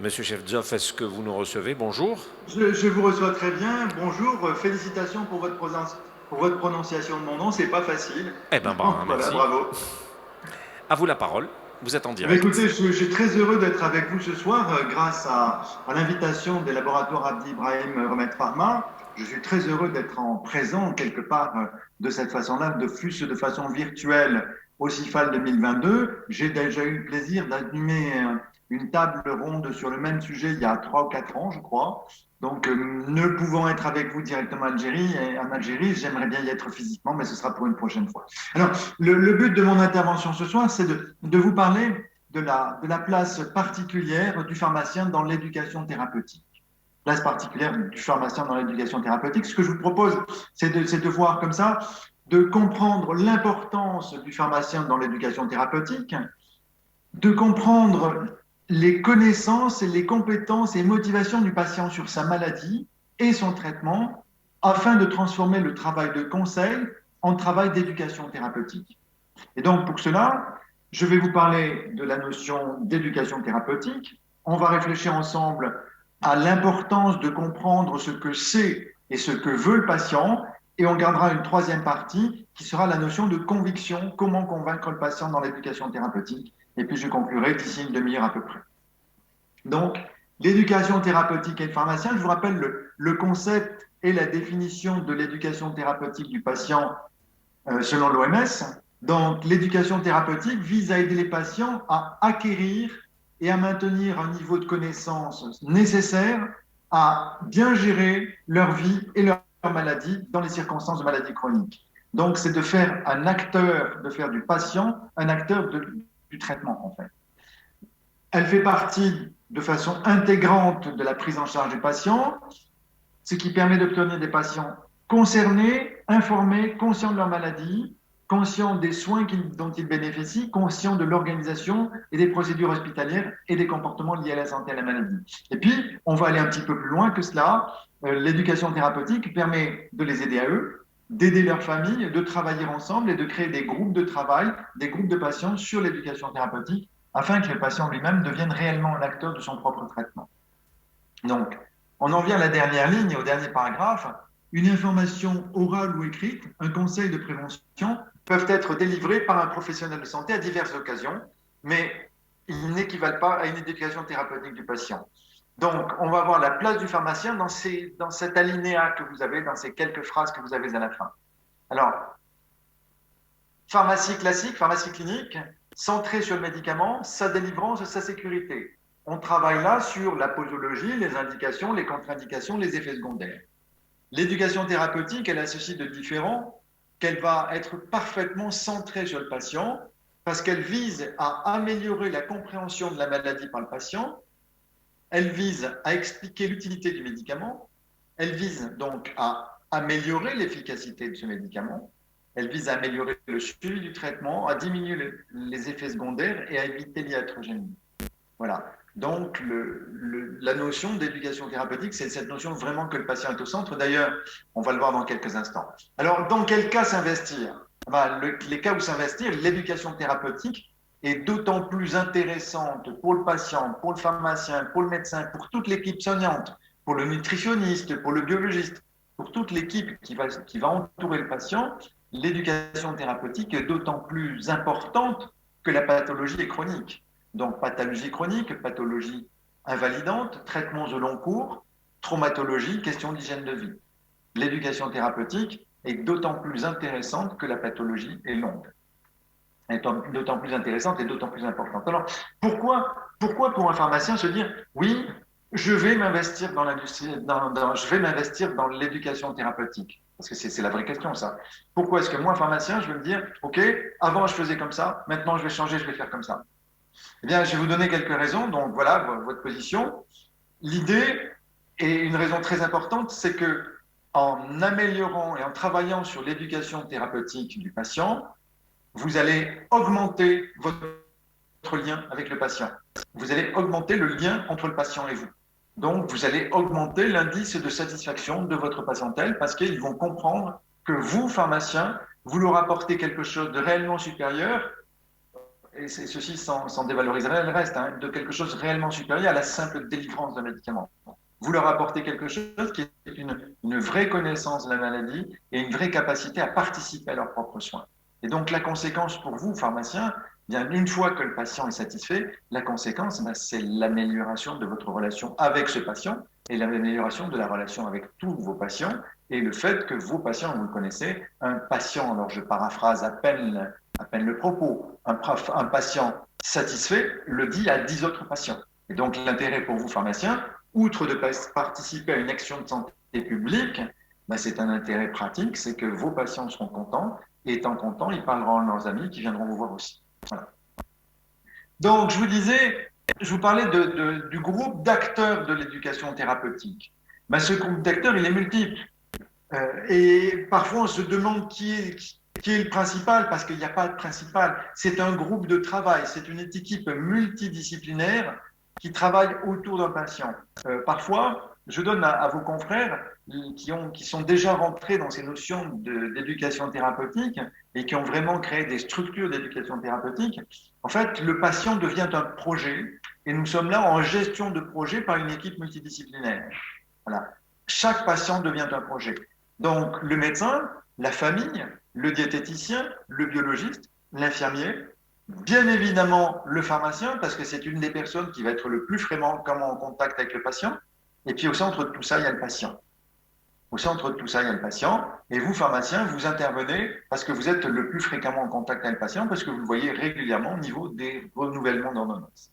Monsieur Chefdzoff, est-ce que vous nous recevez? Bonjour. Je vous reçois très bien. Bonjour. Félicitations pour pour votre prononciation de mon nom. C'est pas facile. Eh ben, Donc voilà, merci. bravo. À vous la parole. Vous êtes en Eh bien, direct. écoutez, je suis très heureux d'être avec vous ce soir grâce à l'invitation des laboratoires Abdi Ibrahim Remède Pharma. Je suis très heureux d'être en présent quelque part de cette façon-là, de plus de façon virtuelle au CIFAL 2022. J'ai déjà eu le plaisir d'animer une table ronde sur le même sujet il y a 3 ou 4 ans, je crois. Donc, ne pouvant être avec vous directement en Algérie, j'aimerais bien y être physiquement, mais ce sera pour une prochaine fois. Alors, le but de mon intervention ce soir, c'est de vous parler de la place particulière du pharmacien dans l'éducation thérapeutique. Place particulière du pharmacien dans l'éducation thérapeutique. Ce que je vous propose, c'est de voir comme ça, de comprendre l'importance du pharmacien dans l'éducation thérapeutique, de comprendre les connaissances et les compétences et motivations du patient sur sa maladie et son traitement, afin de transformer le travail de conseil en travail d'éducation thérapeutique. Et donc, pour cela, je vais vous parler de la notion d'éducation thérapeutique. On va réfléchir ensemble à l'importance de comprendre ce que c'est et ce que veut le patient. Et on gardera une troisième partie qui sera la notion de conviction, comment convaincre le patient dans l'éducation thérapeutique. Et puis je conclurai d'ici une demi-heure à peu près. Donc, l'éducation thérapeutique et le pharmacien, je vous rappelle le concept et la définition de l'éducation thérapeutique du patient selon l'OMS. Donc, l'éducation thérapeutique vise à aider les patients à acquérir et à maintenir un niveau de connaissance nécessaire à bien gérer leur vie et leur maladie dans les circonstances de maladie chronique. Donc, c'est de faire de faire du patient un acteur du traitement, en fait. Elle fait partie de façon intégrante de la prise en charge du patient, ce qui permet d'obtenir des patients concernés, informés, conscients de leur maladie, conscients des soins dont ils bénéficient, conscients de l'organisation et des procédures hospitalières et des comportements liés à la santé et à la maladie. Et puis, on va aller un petit peu plus loin que cela. L'éducation thérapeutique permet de les aider à eux, d'aider leurs familles, de travailler ensemble et de créer des groupes de travail, des groupes de patients sur l'éducation thérapeutique, afin que le patient lui-même devienne réellement un acteur de son propre traitement. Donc, on en vient à la dernière ligne, au dernier paragraphe. Une information orale ou écrite, un conseil de prévention peuvent être délivrés par un professionnel de santé à diverses occasions, mais ils n'équivalent pas à une éducation thérapeutique du patient. Donc, on va voir la place du pharmacien dans cet alinéa que vous avez, dans ces quelques phrases que vous avez à la fin. Alors, pharmacie classique, pharmacie clinique, centrée sur le médicament, sa délivrance, sa sécurité. On travaille là sur la posologie, les indications, les contre-indications, les effets secondaires. L'éducation thérapeutique, elle a ceci de différent, qu'elle va être parfaitement centrée sur le patient, parce qu'elle vise à améliorer la compréhension de la maladie par le patient, elle vise à expliquer l'utilité du médicament, elle vise donc à améliorer l'efficacité de ce médicament, elle vise à améliorer le suivi du traitement, à diminuer les effets secondaires et à éviter l'iatrogénie. Voilà. Donc, la notion d'éducation thérapeutique, c'est cette notion vraiment que le patient est au centre. D'ailleurs, on va le voir dans quelques instants. Alors, dans quel cas s'investir? Les cas où s'investir, l'éducation thérapeutique est d'autant plus intéressante pour le patient, pour le pharmacien, pour le médecin, pour toute l'équipe soignante, pour le nutritionniste, pour le biologiste, pour toute l'équipe qui va entourer le patient. L'éducation thérapeutique est d'autant plus importante que la pathologie est chronique. Donc, pathologie chronique, pathologie invalidante, traitements au long cours, traumatologie, question d'hygiène de vie. L'éducation thérapeutique est d'autant plus intéressante que la pathologie est longue. Elle est d'autant plus intéressante et d'autant plus importante. Alors, pourquoi pour un pharmacien se dire, oui, je vais m'investir dans l'industrie, je vais m'investir dans l'éducation thérapeutique? Parce que c'est la vraie question, ça. Pourquoi est-ce que moi, pharmacien, je vais me dire, OK, avant je faisais comme ça, maintenant je vais changer, je vais faire comme ça? Eh bien, je vais vous donner quelques raisons. Donc, voilà votre position. L'idée, et une raison très importante, c'est que en améliorant et en travaillant sur l'éducation thérapeutique du patient, vous allez augmenter votre lien avec le patient. Vous allez augmenter le lien entre le patient et vous. Donc, vous allez augmenter l'indice de satisfaction de votre patientèle parce qu'ils vont comprendre que vous, pharmacien, vous leur apportez quelque chose de réellement supérieur et ceci sans dévaloriser le reste, hein, de quelque chose réellement supérieur à la simple délivrance d'un médicament. Vous leur apportez quelque chose qui est une vraie connaissance de la maladie et une vraie capacité à participer à leurs propres soins. Et donc la conséquence pour vous, pharmacien, bien une fois que le patient est satisfait, la conséquence, ben, c'est l'amélioration de votre relation avec ce patient et l'amélioration de la relation avec tous vos patients et le fait que vos patients, vous le connaissez, un patient, alors je paraphrase à peine le propos, un patient satisfait le dit à 10 autres patients. Et donc l'intérêt pour vous, pharmacien, outre de participer à une action de santé publique, ben c'est un intérêt pratique, c'est que vos patients seront contents, et étant contents, ils parleront à leurs amis qui viendront vous voir aussi. Voilà. Donc, je vous parlais du groupe d'acteurs de l'éducation thérapeutique. Ben, ce groupe d'acteurs, il est multiple. Et parfois, on se demande qui est le principal, parce qu'il n'y a pas de principal. C'est un groupe de travail, c'est une équipe multidisciplinaire qui travaille autour d'un patient. Parfois, je donne à vos confrères qui sont déjà rentrés dans ces notions d'éducation thérapeutique et qui ont vraiment créé des structures d'éducation thérapeutique. En fait, le patient devient un projet et nous sommes là en gestion de projet par une équipe multidisciplinaire. Voilà. Chaque patient devient un projet. Donc, le médecin, la famille, le diététicien, le biologiste, l'infirmier, bien évidemment le pharmacien, parce que c'est une des personnes qui va être le plus fréquemment en contact avec le patient. Et puis au centre de tout ça, il y a le patient. Au centre de tout ça, il y a le patient. Et vous, pharmacien, vous intervenez parce que vous êtes le plus fréquemment en contact avec le patient, parce que vous le voyez régulièrement au niveau des renouvellements d'ordonnances.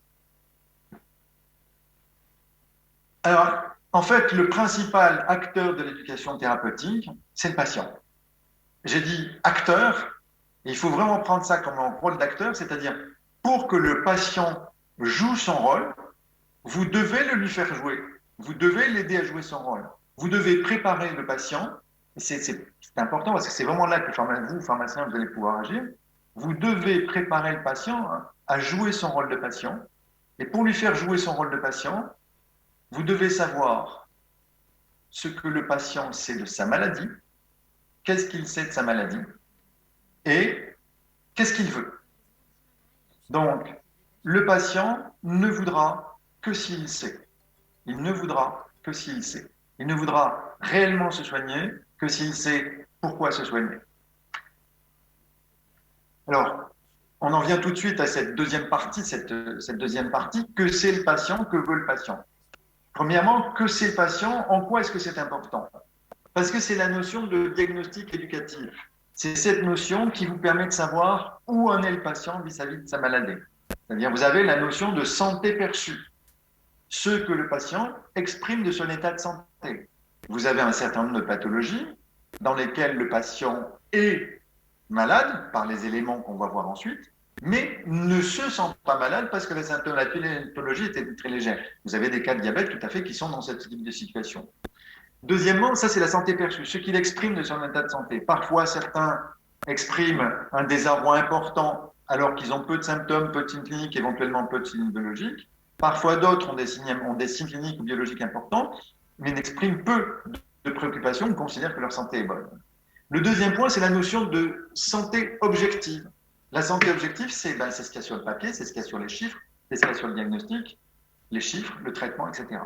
Alors, en fait, le principal acteur de l'éducation thérapeutique, c'est le patient. J'ai dit acteur, et il faut vraiment prendre ça comme un rôle d'acteur, c'est-à-dire pour que le patient joue son rôle, vous devez le lui faire jouer. Vous devez l'aider à jouer son rôle. Vous devez préparer le patient, et c'est important parce que c'est vraiment là que vous, pharmacien, vous allez pouvoir agir. Vous devez préparer le patient à jouer son rôle de patient. Et pour lui faire jouer son rôle de patient, vous devez savoir ce que le patient sait de sa maladie, qu'est-ce qu'il sait de sa maladie, et qu'est-ce qu'il veut. Donc, le patient ne voudra que s'il sait. Il ne voudra que s'il sait. Il ne voudra réellement se soigner que s'il sait pourquoi se soigner. Alors, on en vient tout de suite à cette deuxième partie, que c'est le patient, que veut le patient. Premièrement, que c'est le patient, en quoi est-ce que c'est important? Parce que c'est la notion de diagnostic éducatif. C'est cette notion qui vous permet de savoir où en est le patient vis-à-vis de sa maladie. C'est-à-dire, vous avez la notion de santé perçue, ce que le patient exprime de son état de santé. Vous avez un certain nombre de pathologies dans lesquelles le patient est malade par les éléments qu'on va voir ensuite, mais ne se sent pas malade parce que la symptomatologie était très légère. Vous avez des cas de diabète tout à fait qui sont dans cette type de situation. Deuxièmement, ça c'est la santé perçue, ce qu'il exprime de son état de santé. Parfois, certains expriment un désarroi important alors qu'ils ont peu de symptômes, peu de signes cliniques, éventuellement peu de signes biologiques. Parfois, d'autres ont des signes cliniques ou biologiques importants, mais n'expriment peu de préoccupations ou considèrent que leur santé est bonne. Le deuxième point, c'est la notion de santé objective. La santé objective, c'est ce qu'il y a sur le papier, c'est ce qu'il y a sur les chiffres, c'est ce qu'il y a sur le diagnostic, les chiffres, le traitement, etc.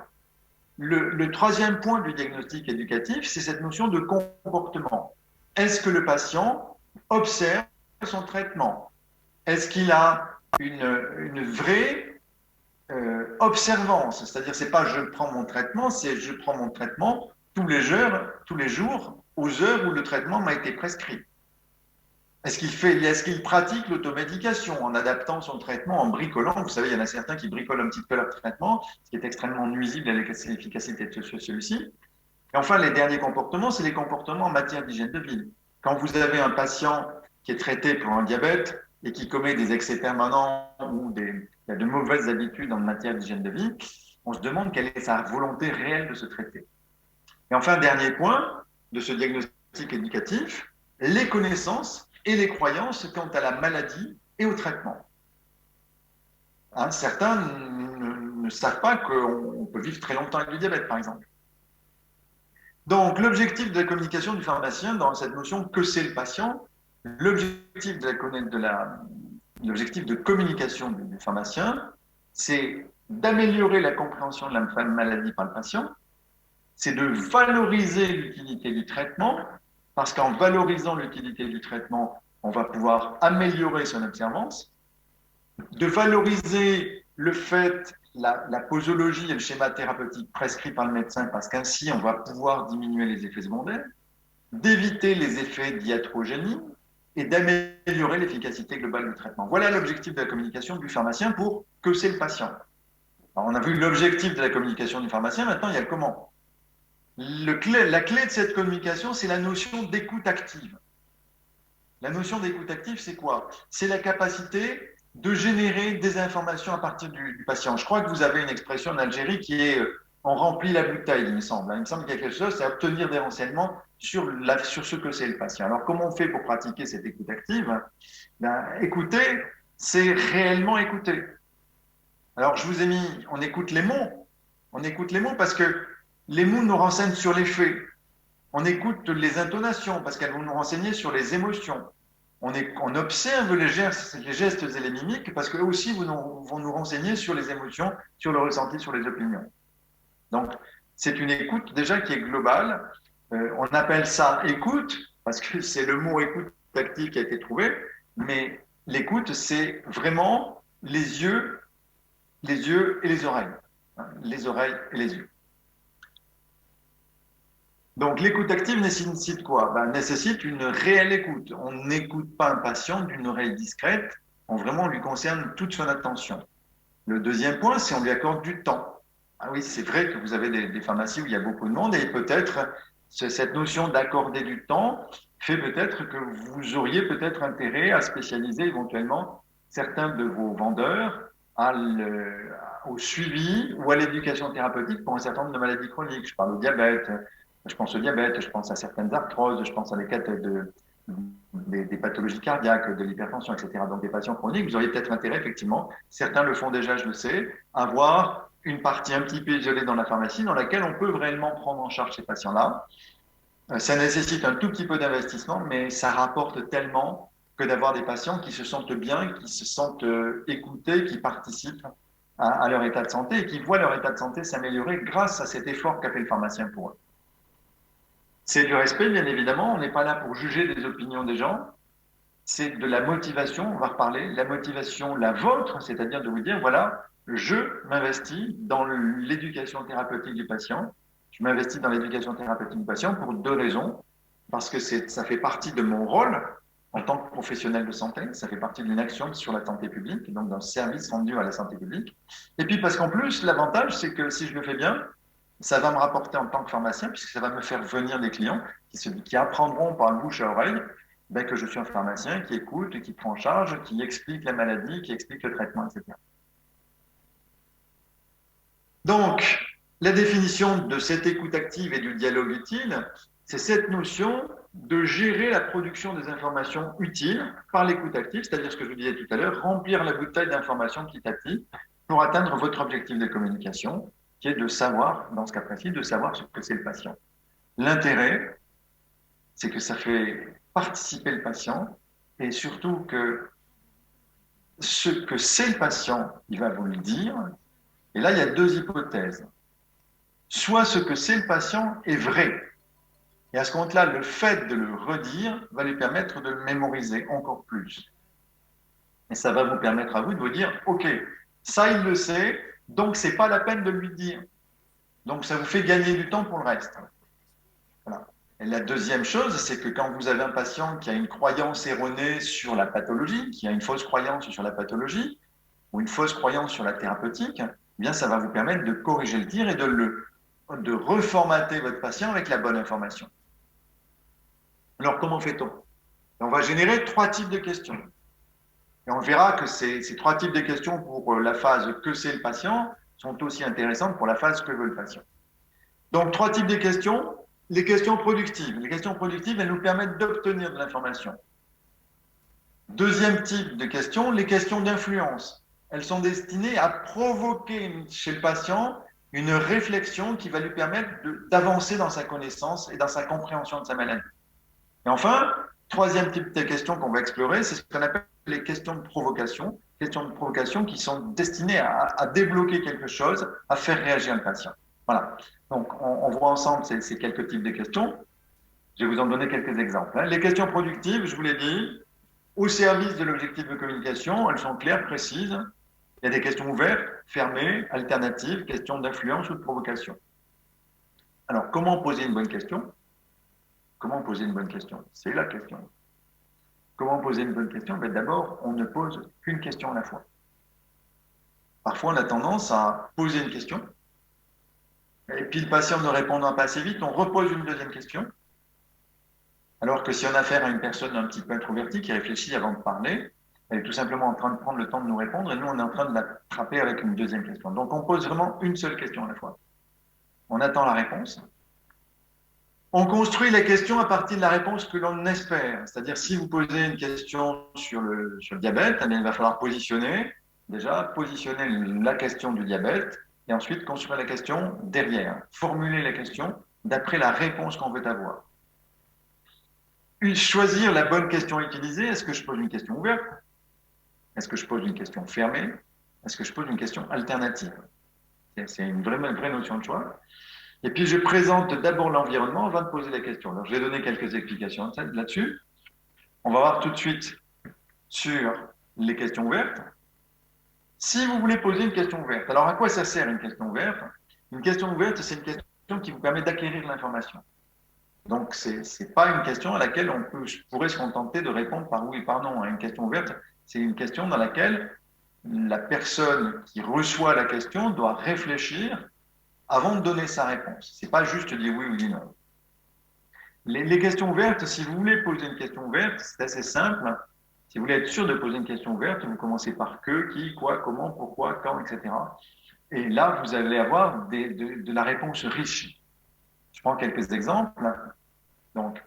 Le troisième point du diagnostic éducatif, c'est cette notion de comportement. Est-ce que le patient observe son traitement? Est-ce qu'il a une vraie observance? C'est-à-dire, c'est pas je prends mon traitement, c'est je prends mon traitement tous les jours, aux heures où le traitement m'a été prescrit. Est-ce qu'il pratique l'automédication en adaptant son traitement, en bricolant? Vous savez, il y en a certains qui bricolent un petit peu leur traitement, ce qui est extrêmement nuisible à l'efficacité de celui-ci. Et enfin, les derniers comportements, c'est les comportements en matière d'hygiène de vie. Quand vous avez un patient qui est traité pour un diabète et qui commet des excès permanents ou il y a de mauvaises habitudes en matière d'hygiène de vie, on se demande quelle est sa volonté réelle de se traiter. Et enfin, dernier point de ce diagnostic éducatif, les connaissances et les croyances quant à la maladie et au traitement. Certains ne savent pas qu'on peut vivre très longtemps avec du diabète, par exemple. Donc, l'objectif de la communication du pharmacien dans cette notion que c'est le patient, l'objectif de l'objectif de communication du pharmacien, c'est d'améliorer la compréhension de la maladie par le patient, c'est de valoriser l'utilité du traitement, parce qu'en valorisant l'utilité du traitement, on va pouvoir améliorer son observance, de valoriser le fait, la posologie et le schéma thérapeutique prescrit par le médecin, parce qu'ainsi on va pouvoir diminuer les effets secondaires, d'éviter les effets d'iatrogénie et d'améliorer l'efficacité globale du traitement. Voilà l'objectif de la communication du pharmacien pour que c'est le patient. Alors, on a vu l'objectif de la communication du pharmacien, maintenant il y a le comment. La clé de cette communication, c'est la notion d'écoute active. La notion d'écoute active, c'est quoi? C'est la capacité de générer des informations à partir du patient. Je crois que vous avez une expression en Algérie qui est on remplit la bouteille, il me semble. Il me semble qu'il y a quelque chose, c'est obtenir des renseignements sur ce que c'est le patient. Alors, comment on fait pour pratiquer cette écoute active? Écouter, c'est réellement écouter. Alors, je vous ai mis, on écoute les mots. On écoute les mots parce que les mots nous renseignent sur les faits. On écoute les intonations parce qu'elles vont nous renseigner sur les émotions. On observe les gestes et les mimiques parce qu'eux aussi vont nous renseigner sur les émotions, sur le ressenti, sur les opinions. Donc, c'est une écoute déjà qui est globale. On appelle ça écoute parce que c'est le mot écoute active qui a été trouvé, mais l'écoute, c'est vraiment les yeux et les oreilles. Les oreilles et les yeux. Donc, l'écoute active nécessite quoi? Nécessite une réelle écoute. On n'écoute pas un patient d'une oreille discrète, on vraiment lui concerne toute son attention. Le deuxième point, c'est on lui accorde du temps. Ah oui, c'est vrai que vous avez des pharmacies où il y a beaucoup de monde et peut-être cette notion d'accorder du temps fait peut-être que vous auriez peut-être intérêt à spécialiser éventuellement certains de vos vendeurs au suivi ou à l'éducation thérapeutique pour un certain nombre de maladies chroniques. Je parle au diabète, je pense au diabète, je pense à certaines arthroses, je pense à des pathologies cardiaques, de l'hypertension, etc. Donc des patients chroniques, vous auriez peut-être intérêt, effectivement, certains le font déjà, je le sais, à avoir une partie un petit peu isolée dans la pharmacie dans laquelle on peut réellement prendre en charge ces patients-là. Ça nécessite un tout petit peu d'investissement, mais ça rapporte tellement que d'avoir des patients qui se sentent bien, qui se sentent écoutés, qui participent à leur état de santé et qui voient leur état de santé s'améliorer grâce à cet effort qu'a fait le pharmacien pour eux. C'est du respect, bien évidemment. On n'est pas là pour juger des opinions des gens. C'est de la motivation, on va reparler, la motivation, la vôtre, c'est-à-dire de vous dire, voilà, je m'investis dans l'éducation thérapeutique du patient. Je m'investis dans l'éducation thérapeutique du patient pour deux raisons. Parce que ça fait partie de mon rôle en tant que professionnel de santé. Ça fait partie d'une action sur la santé publique, donc d'un service rendu à la santé publique. Et puis parce qu'en plus, l'avantage, c'est que si je le fais bien, ça va me rapporter en tant que pharmacien, puisque ça va me faire venir des clients qui apprendront par le bouche à oreille que je suis un pharmacien qui écoute, qui prend en charge, qui explique la maladie, qui explique le traitement, etc. Donc, la définition de cette écoute active et du dialogue utile, c'est cette notion de gérer la production des informations utiles par l'écoute active, c'est-à-dire ce que je vous disais tout à l'heure, remplir la bouteille d'informations petit à petit pour atteindre votre objectif de communication, qui est de savoir, dans ce cas précis, de savoir ce que c'est le patient. L'intérêt, c'est que ça fait participer le patient et surtout que ce que c'est le patient, il va vous le dire. Et là, il y a deux hypothèses. Soit ce que c'est le patient est vrai. Et à ce compte-là, le fait de le redire va lui permettre de le mémoriser encore plus. Et ça va vous permettre à vous de vous dire, OK, ça, il le sait, donc c'est pas la peine de lui dire. Donc ça vous fait gagner du temps pour le reste. Voilà. Et la deuxième chose, c'est que quand vous avez un patient qui a une croyance erronée sur la pathologie, qui a une fausse croyance sur la pathologie, ou une fausse croyance sur la thérapeutique, eh bien ça va vous permettre de corriger le tir et de reformater votre patient avec la bonne information. Alors comment fait-on? On va générer trois types de questions. Et on verra que ces trois types de questions pour la phase que c'est le patient sont aussi intéressantes pour la phase que veut le patient. Donc, trois types de questions. Les questions productives. Les questions productives, elles nous permettent d'obtenir de l'information. Deuxième type de questions, les questions d'influence. Elles sont destinées à provoquer chez le patient une réflexion qui va lui permettre d'avancer dans sa connaissance et dans sa compréhension de sa maladie. Et enfin, troisième type de questions qu'on va explorer, c'est ce qu'on appelle les questions de provocation qui sont destinées à débloquer quelque chose, à faire réagir le patient. Voilà. Donc, on voit ensemble ces quelques types de questions. Je vais vous en donner quelques exemples. Les questions productives, je vous l'ai dit, au service de l'objectif de communication, elles sont claires, précises. Il y a des questions ouvertes, fermées, alternatives, questions d'influence ou de provocation. Alors, comment poser une bonne question? Comment poser une bonne question? C'est la question. Comment poser une bonne question? Ben, d'abord, on ne pose qu'une question à la fois. Parfois, on a tendance à poser une question, et puis le patient ne répondant pas assez vite, on repose une deuxième question. Alors que si on a affaire à une personne un petit peu introvertie qui réfléchit avant de parler, elle est tout simplement en train de prendre le temps de nous répondre et nous, on est en train de l'attraper avec une deuxième question. Donc, on pose vraiment une seule question à la fois. On attend la réponse. On construit les questions à partir de la réponse que l'on espère. C'est-à-dire, si vous posez une question sur le diabète, eh bien, il va falloir positionner la question du diabète et ensuite construire la question derrière. Formuler la question d'après la réponse qu'on veut avoir. Choisir la bonne question à utiliser. Est-ce que je pose une question ouverte? Est-ce que je pose une question fermée? Est-ce que je pose une question alternative? C'est une vraie notion de choix. Et puis, je présente d'abord l'environnement avant de poser la question. Alors, je vais donner quelques explications là-dessus. On va voir tout de suite sur les questions ouvertes. Si vous voulez poser une question ouverte, alors à quoi ça sert une question ouverte? Une question ouverte, c'est une question qui vous permet d'acquérir l'information. Donc, ce n'est pas une question à laquelle je pourrais se contenter de répondre par oui et par non. Une question ouverte, c'est une question dans laquelle la personne qui reçoit la question doit réfléchir avant de donner sa réponse. Ce n'est pas juste dire oui ou dire non. Les questions ouvertes, si vous voulez poser une question ouverte, c'est assez simple. Si vous voulez être sûr de poser une question ouverte, vous commencez par que, qui, quoi, comment, pourquoi, quand, etc. Et là, vous allez avoir de la réponse riche. Je prends quelques exemples. Donc,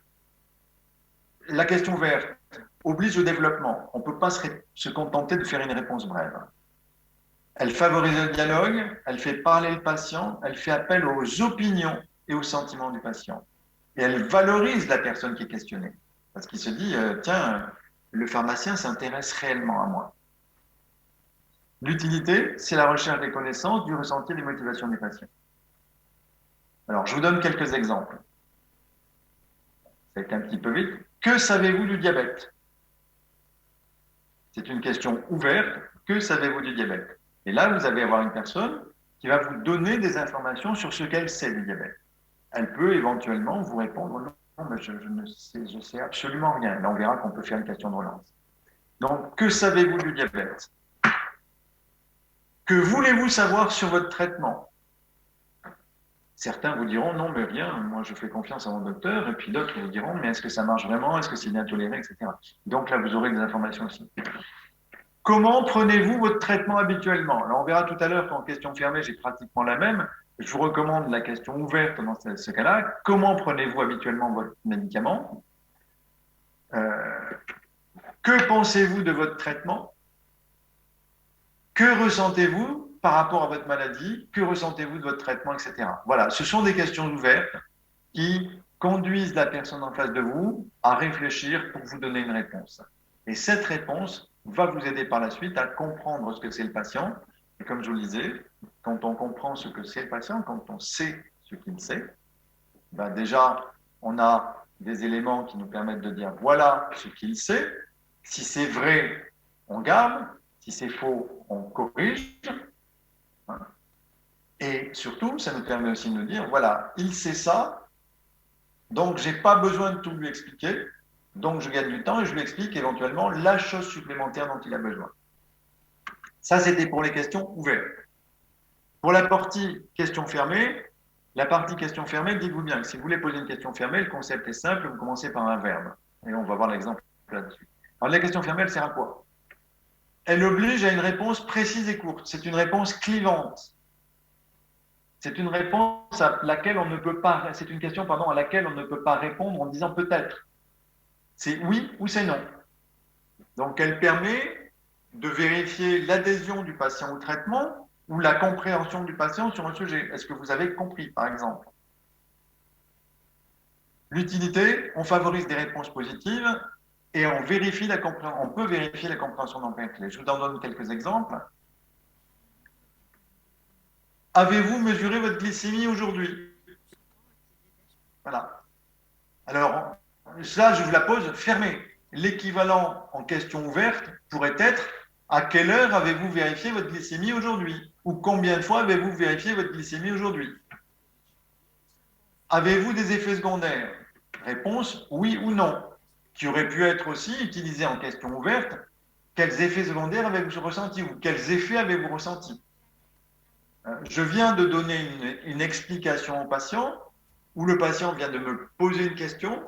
la question ouverte oblige au développement. On ne peut pas se contenter de faire une réponse brève. Elle favorise le dialogue, elle fait parler le patient, elle fait appel aux opinions et aux sentiments du patient. Et elle valorise la personne qui est questionnée. Parce qu'il se dit, tiens, le pharmacien s'intéresse réellement à moi. L'utilité, c'est la recherche des connaissances, du ressenti et des motivations du patient. Alors, je vous donne quelques exemples. C'est un petit peu vite. Que savez-vous du diabète? C'est une question ouverte. Que savez-vous du diabète? Et là, vous allez avoir une personne qui va vous donner des informations sur ce qu'elle sait du diabète. Elle peut éventuellement vous répondre non, mais je sais absolument rien. Là, on verra qu'on peut faire une question de relance. Donc, que savez-vous du diabète? Que voulez-vous savoir sur votre traitement? Certains vous diront non, mais rien, moi je fais confiance à mon docteur, et puis d'autres vous diront mais est-ce que ça marche vraiment, est-ce que c'est bien toléré, etc. Donc là, vous aurez des informations aussi. Comment prenez-vous votre traitement habituellement? Alors, on verra tout à l'heure qu'en question fermée, j'ai pratiquement la même. Je vous recommande la question ouverte dans ce cas-là. Comment prenez-vous habituellement votre médicament? Que pensez-vous de votre traitement? Que ressentez-vous par rapport à votre maladie? Que ressentez-vous de votre traitement, etc. Voilà, ce sont des questions ouvertes qui conduisent la personne en face de vous à réfléchir pour vous donner une réponse. Et cette réponse va vous aider par la suite à comprendre ce que c'est le patient. Et comme je vous le disais, quand on comprend ce que c'est le patient, quand on sait ce qu'il sait, ben déjà, on a des éléments qui nous permettent de dire voilà ce qu'il sait. Si c'est vrai, on garde. Si c'est faux, on corrige. Et surtout, ça nous permet aussi de nous dire voilà, il sait ça, donc je n'ai pas besoin de tout lui expliquer. Donc, je gagne du temps et je lui explique éventuellement la chose supplémentaire dont il a besoin. Ça, c'était pour les questions ouvertes. Pour la partie question fermée, dites-vous bien que si vous voulez poser une question fermée, le concept est simple, vous commencez par un verbe. Et on va voir l'exemple là-dessus. Alors, la question fermée, elle sert à quoi? Elle oblige à une réponse précise et courte. C'est une réponse clivante. C'est une réponse à laquelle on ne peut pas, c'est une question, pardon, à laquelle on ne peut pas répondre en disant peut-être. C'est oui ou c'est non. Donc, elle permet de vérifier l'adhésion du patient au traitement ou la compréhension du patient sur un sujet. Est-ce que vous avez compris, par exemple? L'utilité, on favorise des réponses positives et on peut vérifier la compréhension d'emprunt clé. Je vous en donne quelques exemples. Avez-vous mesuré votre glycémie aujourd'hui? Voilà. Alors, ça, je vous la pose fermée. L'équivalent en question ouverte pourrait être à quelle heure avez-vous vérifié votre glycémie aujourd'hui? Ou combien de fois avez-vous vérifié votre glycémie aujourd'hui? Avez-vous des effets secondaires? Réponse oui ou non, qui aurait pu être aussi utilisé en question ouverte. Quels effets secondaires avez-vous ressenti ou quels effets avez-vous ressenti? Je viens de donner une explication au patient où le patient vient de me poser une question,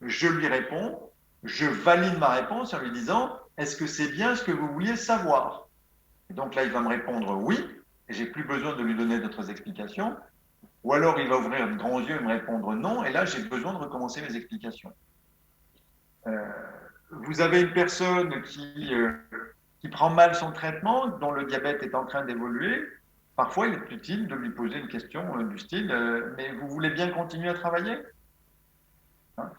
je lui réponds, je valide ma réponse en lui disant est-ce que c'est bien ce que vous vouliez savoir? Et donc là, il va me répondre oui, et j'ai plus besoin de lui donner d'autres explications. Ou alors il va ouvrir de grands yeux et me répondre non, et là j'ai besoin de recommencer mes explications. Vous avez une personne qui prend mal son traitement, dont le diabète est en train d'évoluer. Parfois, il est utile de lui poser une question du style mais vous voulez bien continuer à travailler? Hein?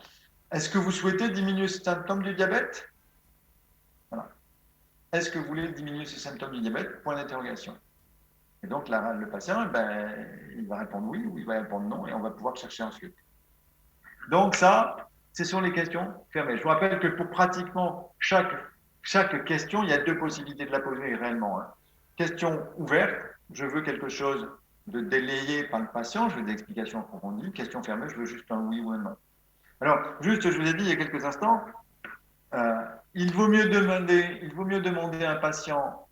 Est-ce que vous souhaitez diminuer ce symptôme du diabète? Voilà. Est-ce que vous voulez diminuer ce symptôme du diabète? Point d'interrogation. Et donc, le patient, il va répondre oui ou il va répondre non, et on va pouvoir chercher ensuite. Donc, ça, ce sont les questions fermées. Je vous rappelle que pour pratiquement chaque question, il y a deux possibilités de la poser réellement. Hein. Question ouverte, je veux quelque chose de délayé par le patient, je veux des explications approfondies. Question fermée, je veux juste un oui ou un non. Alors, juste, je vous ai dit il y a quelques instants, il vaut mieux demander à un patient,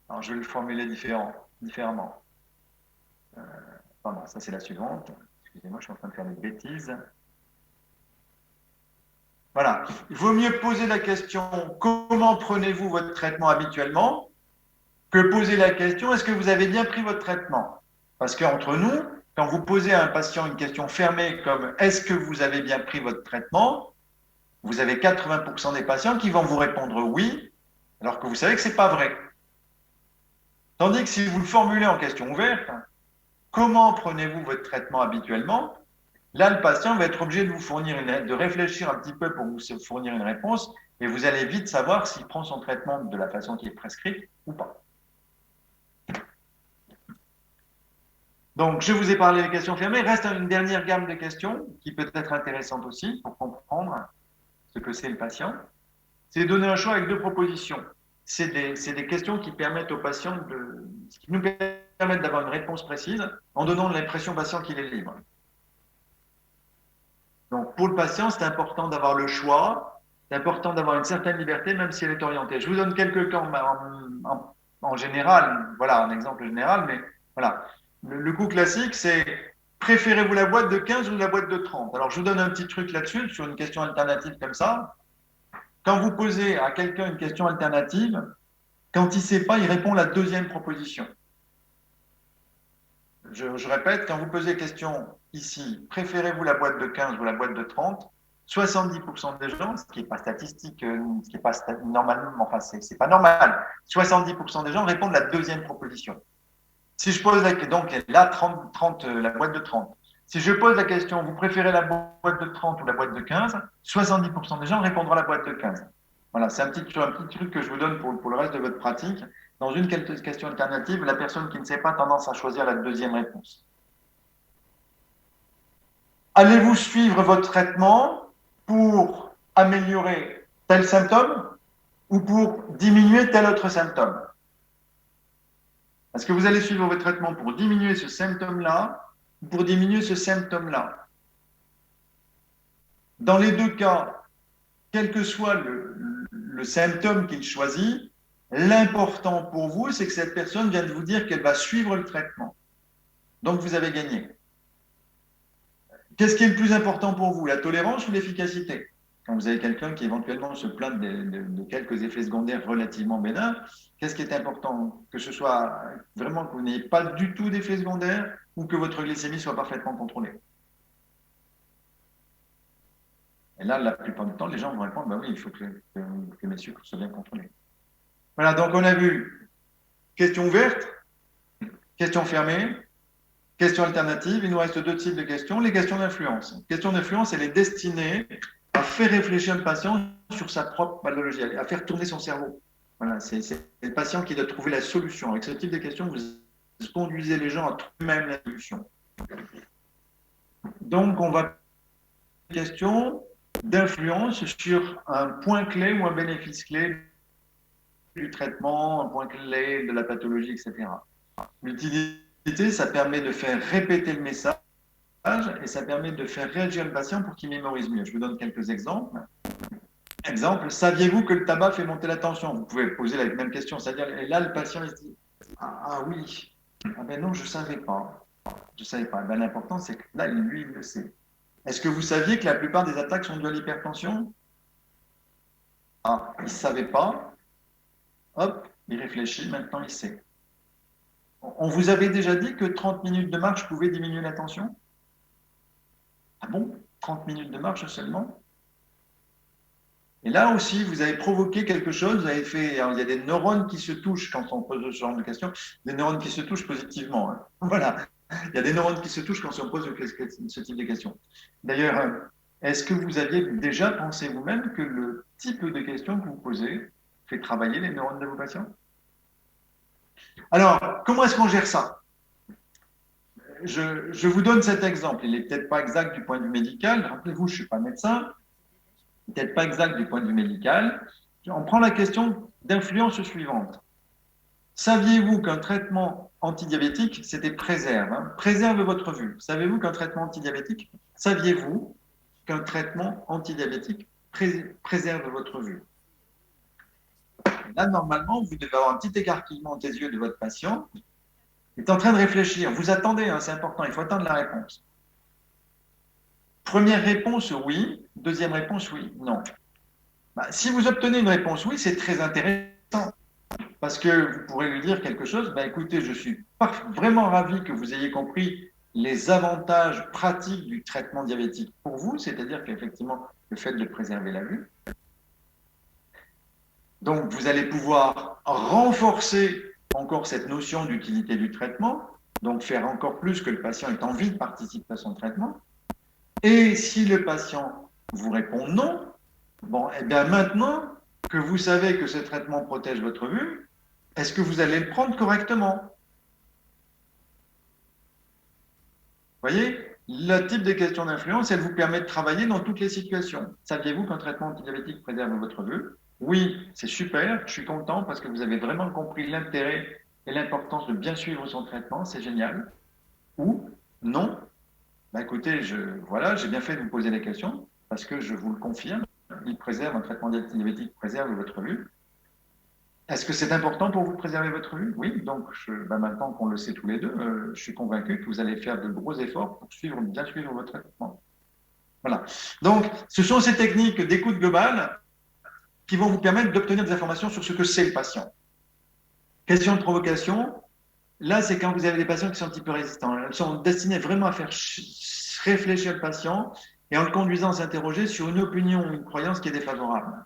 alors je vais le formuler différemment. Pardon, ça c'est la suivante. Excusez-moi, je suis en train de faire des bêtises. Voilà. Il vaut mieux poser la question comment prenez-vous votre traitement habituellement que poser la question est-ce que vous avez bien pris votre traitement? Parce qu'entre nous, quand vous posez à un patient une question fermée comme est-ce que vous avez bien pris votre traitement, vous avez 80% des patients qui vont vous répondre oui, alors que vous savez que ce n'est pas vrai. Tandis que si vous le formulez en question ouverte, comment prenez-vous votre traitement habituellement? Là, le patient va être obligé de réfléchir un petit peu pour vous fournir une réponse, et vous allez vite savoir s'il prend son traitement de la façon qui est prescrite ou pas. Donc, je vous ai parlé des questions fermées. Il reste une dernière gamme de questions qui peut être intéressante aussi pour comprendre ce que c'est le patient. C'est donner un choix avec deux propositions. C'est des questions qui permettent au patient qui nous permettent d'avoir une réponse précise en donnant l'impression au patient qu'il est libre. Donc, pour le patient, c'est important d'avoir le choix, c'est important d'avoir une certaine liberté, même si elle est orientée. Je vous donne quelques cas en général, voilà, un exemple général, mais voilà. Le coup classique, c'est préférez-vous la boîte de 15 ou la boîte de 30? Alors, je vous donne un petit truc là-dessus, sur une question alternative comme ça. Quand vous posez à quelqu'un une question alternative, quand il ne sait pas, il répond la deuxième proposition. Je répète, quand vous posez la question ici, préférez-vous la boîte de 15 ou la boîte de 30, 70% des gens, ce qui n'est pas statistique, ce qui n'est pas normalement, enfin, c'est pas normal, 70% des gens répondent la deuxième proposition. Si je pose donc là, 30, la boîte de 30. Si je pose la question, vous préférez la boîte de 30 ou la boîte de 15, 70% des gens répondront la boîte de 15. Voilà, c'est un petit truc que je vous donne pour le reste de votre pratique. Dans une question alternative, la personne qui ne sait pas a tendance à choisir la deuxième réponse. Allez-vous suivre votre traitement pour améliorer tel symptôme ou pour diminuer tel autre symptôme? Est-ce que vous allez suivre votre traitement pour diminuer ce symptôme-là ou pour diminuer ce symptôme-là? Dans les deux cas, quel que soit le symptôme qu'il choisit, l'important pour vous, c'est que cette personne vient de vous dire qu'elle va suivre le traitement. Donc, vous avez gagné. Qu'est-ce qui est le plus important pour vous, la tolérance ou l'efficacité? Quand vous avez quelqu'un qui éventuellement se plaint de quelques effets secondaires relativement bénins, qu'est-ce qui est important? Que ce soit vraiment que vous n'ayez pas du tout d'effets secondaires ou que votre glycémie soit parfaitement contrôlée. Et là, la plupart du temps, les gens vont répondre, bah oui, il faut que mes sucres soient bien contrôlés. Voilà, donc on a vu question ouverte, question fermée, question alternative. Il nous reste deux types de questions. Les questions d'influence. Question d'influence, elle est destinée à faire réfléchir le patient sur sa propre pathologie, à faire tourner son cerveau. Voilà, c'est le patient qui doit trouver la solution. Avec ce type de questions, vous conduisez les gens à trouver même la solution. Donc, on va une question d'influence sur un point clé ou un bénéfice clé du traitement, un point clé de la pathologie, etc. L'utilité, ça permet de faire répéter le message et ça permet de faire réagir le patient pour qu'il mémorise mieux. Je vous donne quelques exemples. Exemple, saviez-vous que le tabac fait monter la tension? Vous pouvez poser la même question, c'est-à-dire, et là, le patient, il se dit, ah oui, ah ben non, je ne savais pas. Je ne savais pas. Ben, l'important, c'est que là, lui, il le sait. Est-ce que vous saviez que la plupart des attaques sont dues à l'hypertension? Ah, il ne savait pas. Hop, il réfléchit, maintenant il sait. On vous avait déjà dit que 30 minutes de marche pouvaient diminuer la tension? Ah bon? 30 minutes de marche seulement? Et là aussi, vous avez provoqué quelque chose, vous avez fait, alors, il y a des neurones qui se touchent quand on pose ce genre de questions, des neurones qui se touchent positivement. Hein. Voilà, il y a des neurones qui se touchent quand on pose ce type de questions. D'ailleurs, est-ce que vous aviez déjà pensé vous-même que le type de questions que vous posez fait travailler les neurones de vos patients? Alors, comment est-ce qu'on gère ça? Je vous donne cet exemple. Il n'est peut-être pas exact du point de vue médical. Rappelez-vous, je ne suis pas médecin. Peut-être pas exact du point de vue médical. On prend la question d'influence suivante. Saviez-vous qu'un traitement antidiabétique, c'était préserve, hein, préserve votre vue? Savez-vous qu'un traitement antidiabétique, saviez-vous qu'un traitement antidiabétique préserve votre vue? Là, normalement, vous devez avoir un petit écarquillement des yeux de votre patient. Il est en train de réfléchir. Vous attendez, hein, c'est important, il faut attendre la réponse. Première réponse, oui. Deuxième réponse, oui. Non. Bah, si vous obtenez une réponse oui, c'est très intéressant. Parce que vous pourrez lui dire quelque chose. Bah, écoutez, je suis vraiment ravi que vous ayez compris les avantages pratiques du traitement diabétique pour vous, c'est-à-dire qu'effectivement, le fait de préserver la vue. Donc, vous allez pouvoir renforcer encore cette notion d'utilité du traitement, donc faire encore plus que le patient ait envie de participer à son traitement. Et si le patient vous répond non, bon, et bien maintenant que vous savez que ce traitement protège votre vue, est-ce que vous allez le prendre correctement? Vous voyez, le type de question d'influence, elle vous permet de travailler dans toutes les situations. Saviez-vous qu'un traitement antidiabétique préserve votre vue? Oui, c'est super, je suis content parce que vous avez vraiment compris l'intérêt et l'importance de bien suivre son traitement, c'est génial. Ou non, bah écoutez, voilà, j'ai bien fait de vous poser la question parce que je vous le confirme, il préserve, un traitement diabétique préserve votre vue. Est-ce que c'est important pour vous de préserver votre vue? Oui, donc maintenant qu'on le sait tous les deux, je suis convaincu que vous allez faire de gros efforts pour bien suivre votre traitement. Voilà. Donc, ce sont ces techniques d'écoute globale qui vont vous permettre d'obtenir des informations sur ce que c'est le patient. Question de provocation. Là, c'est quand vous avez des patients qui sont un petit peu résistants. Ils sont destinés vraiment à faire réfléchir le patient et en le conduisant à s'interroger sur une opinion ou une croyance qui est défavorable.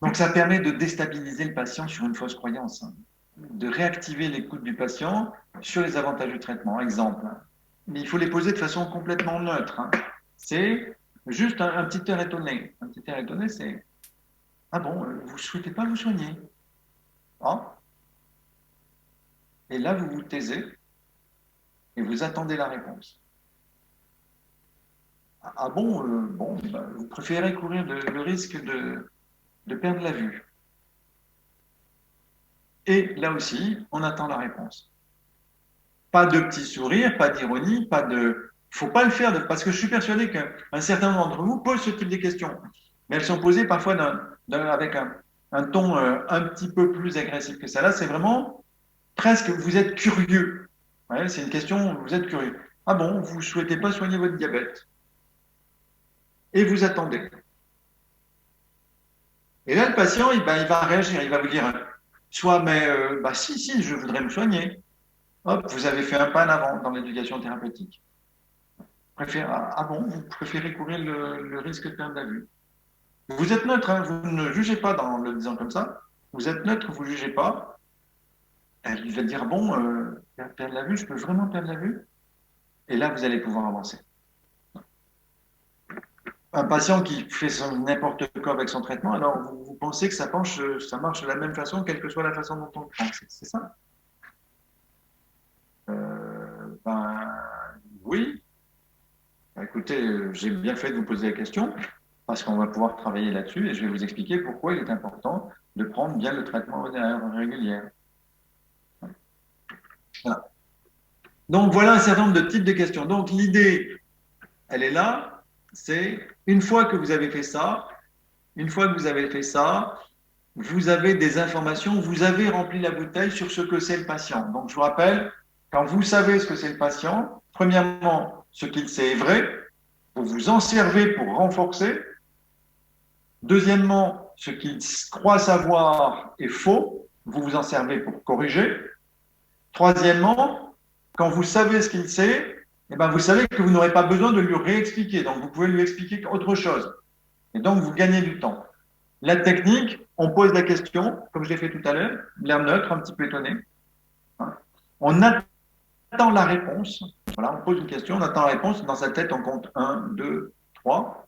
Donc, ça permet de déstabiliser le patient sur une fausse croyance, hein, de réactiver l'écoute du patient sur les avantages du traitement. Exemple, mais il faut les poser de façon complètement neutre. Hein. C'est juste un petit air étonné. Un petit air étonné, c'est « Ah bon, vous ne souhaitez pas vous soigner ?» Ah. Et là, vous vous taisez et vous attendez la réponse. Ah bon, vous préférez courir le risque de perdre la vue. Et là aussi, on attend la réponse. Pas de petit sourire, pas d'ironie, pas de... Il ne faut pas le faire, parce que je suis persuadé qu'un certain nombre d'entre vous posent ce type de questions. Mais elles sont posées parfois avec un ton un petit peu plus agressif que ça. Là, c'est vraiment presque, vous êtes curieux. Ouais, c'est une question, vous êtes curieux. Ah bon, vous ne souhaitez pas soigner votre diabète. Et vous attendez. Et là, le patient, il va réagir, il va vous dire, soit, mais si, je voudrais me soigner. Hop, vous avez fait un pas en avant dans l'éducation thérapeutique. Ah bon, vous préférez courir le risque de perdre la vue. Vous êtes neutre, hein, vous ne jugez pas dans le disant comme ça. Vous êtes neutre, vous ne jugez pas. Il va dire, bon, perdre la vue, je peux vraiment perdre la vue? Et là, vous allez pouvoir avancer. un patient qui fait n'importe quoi avec son traitement, alors vous pensez que ça marche de la même façon, quelle que soit la façon dont on le prend. C'est ça? Ben, oui. Écoutez, j'ai bien fait de vous poser la question parce qu'on va pouvoir travailler là-dessus et je vais vous expliquer pourquoi il est important de prendre bien le traitement régulier. Voilà. Donc voilà un certain nombre de types de questions. Donc l'idée, elle est là, c'est une fois que vous avez fait ça, vous avez des informations, vous avez rempli la bouteille sur ce que c'est le patient. Donc je vous rappelle, quand vous savez ce que c'est le patient, premièrement, ce qu'il sait est vrai, vous vous en servez pour renforcer. Deuxièmement, ce qu'il croit savoir est faux, vous vous en servez pour corriger. Troisièmement, quand vous savez ce qu'il sait, eh ben vous savez que vous n'aurez pas besoin de lui réexpliquer, donc vous pouvez lui expliquer autre chose. Et donc vous gagnez du temps. La technique, on pose la question, comme je l'ai fait tout à l'heure, l'air neutre, un petit peu étonné. On attend la réponse. Voilà, on pose une question, on attend la réponse. Dans sa tête, on compte 1, 2, 3.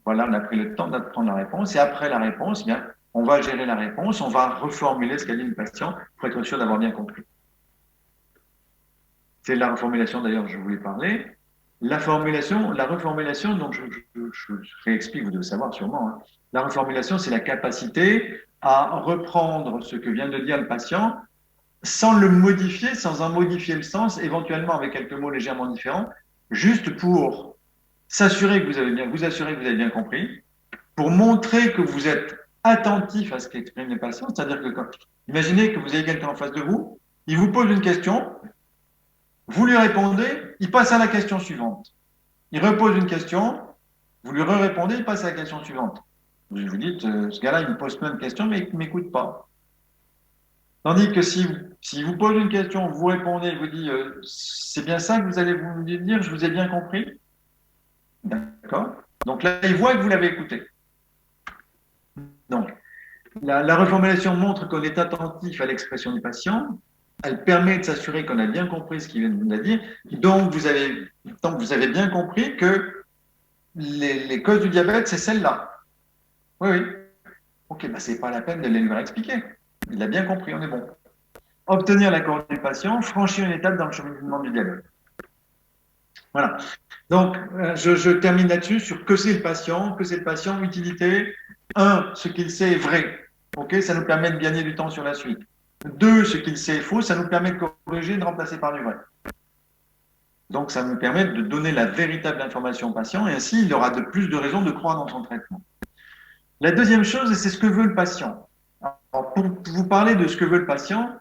Voilà, on a pris le temps d'apprendre la réponse. Et après la réponse, bien, on va gérer la réponse, on va reformuler ce qu'a dit le patient pour être sûr d'avoir bien compris. C'est la reformulation d'ailleurs que je voulais parler. La reformulation, donc je réexplique, vous devez savoir sûrement. Hein. La reformulation, c'est la capacité à reprendre ce que vient de dire le patient sans le modifier, sans en modifier le sens, éventuellement avec quelques mots légèrement différents, juste pour s'assurer que vous avez bien compris, pour montrer que vous êtes attentif à ce qu'expriment les patients. C'est-à-dire que imaginez que vous avez quelqu'un en face de vous, il vous pose une question, vous lui répondez, il passe à la question suivante. Il repose une question, vous lui répondez, il passe à la question suivante. Vous vous dites, ce gars-là, il me pose plein de questions, mais il ne m'écoute pas. Tandis que si vous pose une question, vous répondez, il vous dit, c'est bien ça que vous allez vous dire, je vous ai bien compris. D'accord? Donc là, il voit que vous l'avez écouté. Donc, la reformulation montre qu'on est attentif à l'expression du patient. Elle permet de s'assurer qu'on a bien compris ce qu'il vient de nous dire. Donc, vous avez bien compris que les causes du diabète, c'est celle-là. Oui, oui. Ok, ben, c'est pas la peine de les lui expliquer. Il a bien compris, on est bon. Obtenir l'accord du patient, franchir une étape dans le cheminement du diabète. Voilà. Donc, je termine là-dessus sur que c'est le patient, utilité. 1, ce qu'il sait est vrai. Ok, ça nous permet de gagner du temps sur la suite. 2, ce qu'il sait est faux, ça nous permet de corriger et de remplacer par du vrai. Donc, ça nous permet de donner la véritable information au patient et ainsi, il aura de plus de raisons de croire dans son traitement. La deuxième chose, c'est ce que veut le patient. Alors, pour vous parler de ce que veut le patient,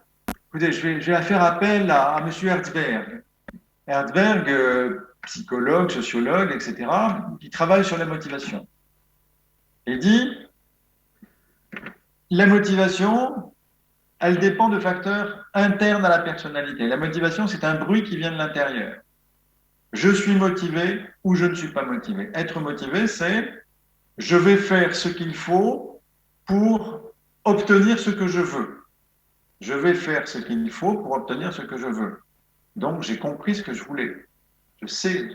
écoutez, je vais faire appel à M. Herzberg. Herzberg, psychologue, sociologue, etc., qui travaille sur la motivation. Il dit, la motivation, elle dépend de facteurs internes à la personnalité. La motivation, c'est un bruit qui vient de l'intérieur. Je suis motivé ou je ne suis pas motivé. Être motivé, c'est je vais faire ce qu'il faut pour obtenir ce que je veux. Je vais faire ce qu'il faut pour obtenir ce que je veux. Donc, j'ai compris ce que je voulais. Je sais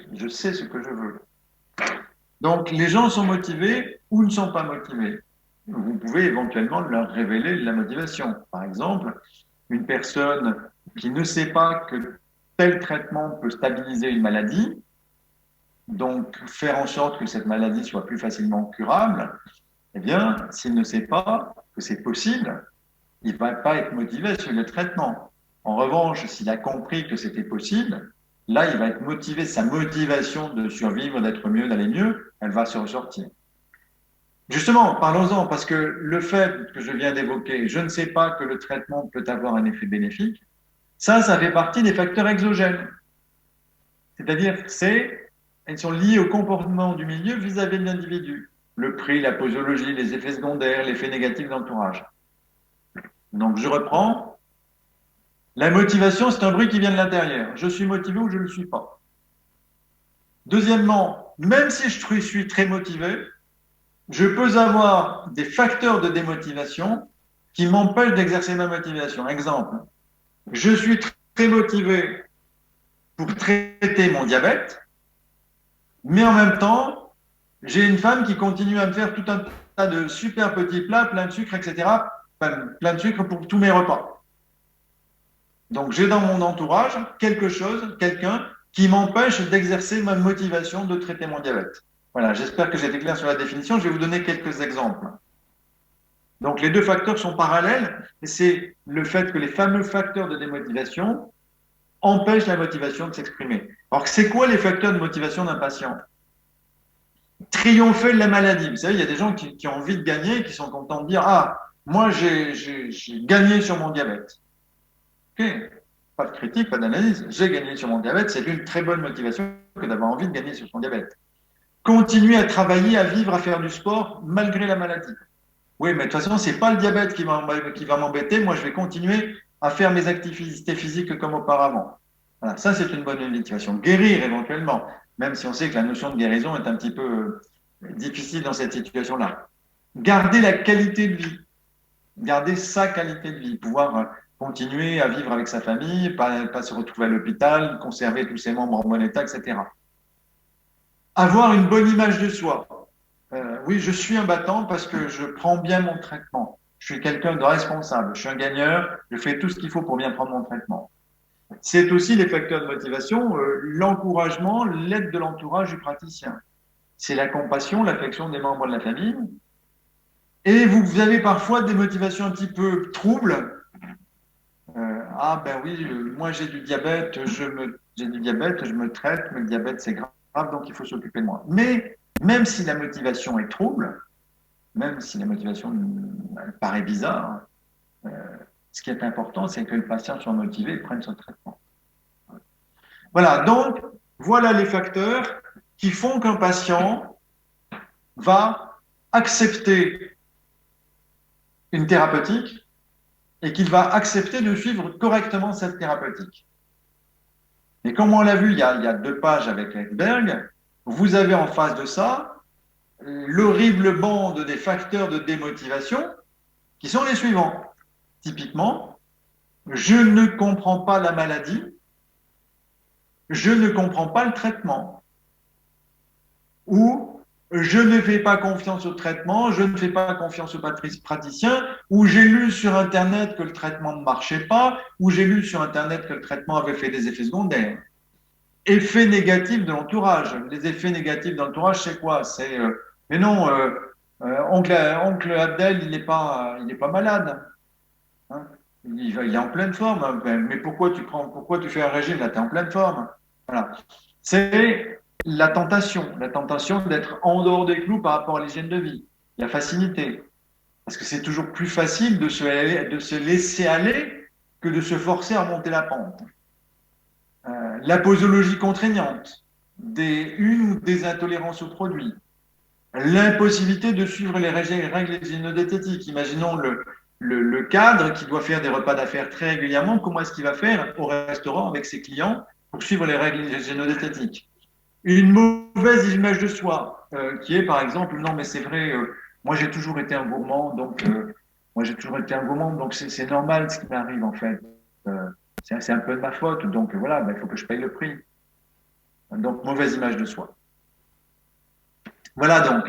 ce que je veux. Donc, les gens sont motivés ou ne sont pas motivés. Vous pouvez éventuellement leur révéler de la motivation. Par exemple, une personne qui ne sait pas que tel traitement peut stabiliser une maladie, donc faire en sorte que cette maladie soit plus facilement curable, eh bien, s'il ne sait pas que c'est possible, il ne va pas être motivé sur le traitement. En revanche, s'il a compris que c'était possible, là, il va être motivé, sa motivation de survivre, d'être mieux, d'aller mieux, elle va se ressortir. Justement, parlons-en, parce que le fait que je viens d'évoquer, je ne sais pas que le traitement peut avoir un effet bénéfique, ça fait partie des facteurs exogènes. C'est-à-dire, elles sont liées au comportement du milieu vis-à-vis de l'individu. Le prix, la posologie, les effets secondaires, l'effet négatif d'entourage. Donc, je reprends. La motivation, c'est un bruit qui vient de l'intérieur. Je suis motivé ou je ne le suis pas. Deuxièmement, même si je suis très motivé, je peux avoir des facteurs de démotivation qui m'empêchent d'exercer ma motivation. Exemple, je suis très motivé pour traiter mon diabète, mais en même temps, J'ai une femme qui continue à me faire tout un tas de super petits plats, plein de sucre, etc. Enfin, plein de sucre pour tous mes repas. Donc, j'ai dans mon entourage quelque chose, quelqu'un qui m'empêche d'exercer ma motivation de traiter mon diabète. Voilà, j'espère que j'ai été clair sur la définition. Je vais vous donner quelques exemples. Donc, les deux facteurs sont parallèles, et c'est le fait que les fameux facteurs de démotivation empêchent la motivation de s'exprimer. Alors, c'est quoi les facteurs de motivation d'un patient? Triompher de la maladie. Vous savez, il y a des gens qui ont envie de gagner, qui sont contents de dire, ah, moi, j'ai gagné sur mon diabète. Ok, pas de critique, pas d'analyse. J'ai gagné sur mon diabète, c'est une très bonne motivation que d'avoir envie de gagner sur son diabète. Continuer à travailler, à vivre, à faire du sport malgré la maladie. Oui, mais de toute façon, c'est pas le diabète qui va m'embêter. Moi, je vais continuer à faire mes activités physiques comme auparavant. Voilà, ça, c'est une bonne motivation. Guérir éventuellement, même si on sait que la notion de guérison est un petit peu difficile dans cette situation-là. Garder la qualité de vie, garder sa qualité de vie, pouvoir continuer à vivre avec sa famille, pas se retrouver à l'hôpital, conserver tous ses membres en bon état, etc. Avoir une bonne image de soi. Oui, je suis un battant parce que je prends bien mon traitement. Je suis quelqu'un de responsable. Je suis un gagneur. Je fais tout ce qu'il faut pour bien prendre mon traitement. C'est aussi les facteurs de motivation, l'encouragement, l'aide de l'entourage du praticien. C'est la compassion, l'affection des membres de la famille. Et vous avez parfois des motivations un petit peu troubles. Ah ben oui, moi j'ai du diabète, j'ai du diabète, je me traite, mais le diabète c'est grave, donc il faut s'occuper de moi. Mais même si la motivation est trouble, même si la motivation elle paraît bizarre, euh, ce qui est important, c'est que le patient soit motivé et prenne son traitement. Voilà, donc voilà les facteurs qui font qu'un patient va accepter une thérapeutique et qu'il va accepter de suivre correctement cette thérapeutique. Et comme on l'a vu il y a 2 pages avec Ekberg, vous avez en face de ça l'horrible bande des facteurs de démotivation qui sont les suivants. Typiquement, je ne comprends pas la maladie, je ne comprends pas le traitement, ou je ne fais pas confiance au traitement, je ne fais pas confiance au praticien, ou j'ai lu sur Internet que le traitement ne marchait pas, ou j'ai lu sur Internet que le traitement avait fait des effets secondaires. Effets négatifs de l'entourage. Les effets négatifs de l'entourage, c'est quoi? C'est mais non, oncle Abdel, il n'est pas malade. Hein, il est en pleine forme. Hein. Mais pourquoi tu fais un régime? Là, tu es en pleine forme. Voilà. C'est la tentation d'être en dehors des clous par rapport à l'hygiène de vie, la facilité. Parce que c'est toujours plus facile de se laisser aller que de se forcer à remonter la pente. La posologie contraignante, une ou des intolérances aux produits, l'impossibilité de suivre les règles hygiéno-diététiques. Imaginons le cadre qui doit faire des repas d'affaires très régulièrement. Comment est-ce qu'il va faire au restaurant avec ses clients pour suivre les règles hygiéno-diététiques? Une mauvaise image de soi, qui est par exemple, non mais c'est vrai, moi j'ai toujours été un gourmand, donc c'est normal ce qui m'arrive en fait. Euh, c'est un peu de ma faute, donc voilà, il faut que je paye le prix. Donc mauvaise image de soi. Voilà donc.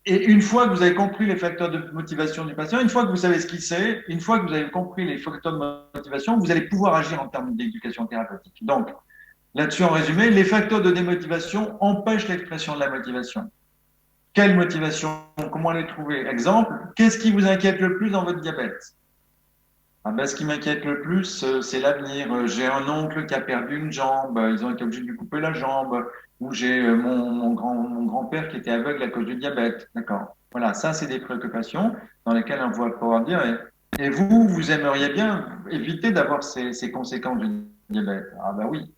Et une fois que vous avez compris les facteurs de motivation du patient, une fois que vous savez ce qu'il sait, une fois que vous avez compris les facteurs de motivation, vous allez pouvoir agir en termes d'éducation thérapeutique. Donc, là-dessus, en résumé, les facteurs de démotivation empêchent l'expression de la motivation. Quelle motivation? Comment les trouver? Exemple, qu'est-ce qui vous inquiète le plus dans votre diabète? Ah ben, ce qui m'inquiète le plus, c'est l'avenir. J'ai un oncle qui a perdu une jambe, ils ont été obligés de lui couper la jambe, ou j'ai mon grand-père qui était aveugle à cause du diabète. D'accord. Voilà, ça, c'est des préoccupations dans lesquelles on va pouvoir dire, et vous, vous aimeriez bien éviter d'avoir ces conséquences du diabète. Ah ben oui,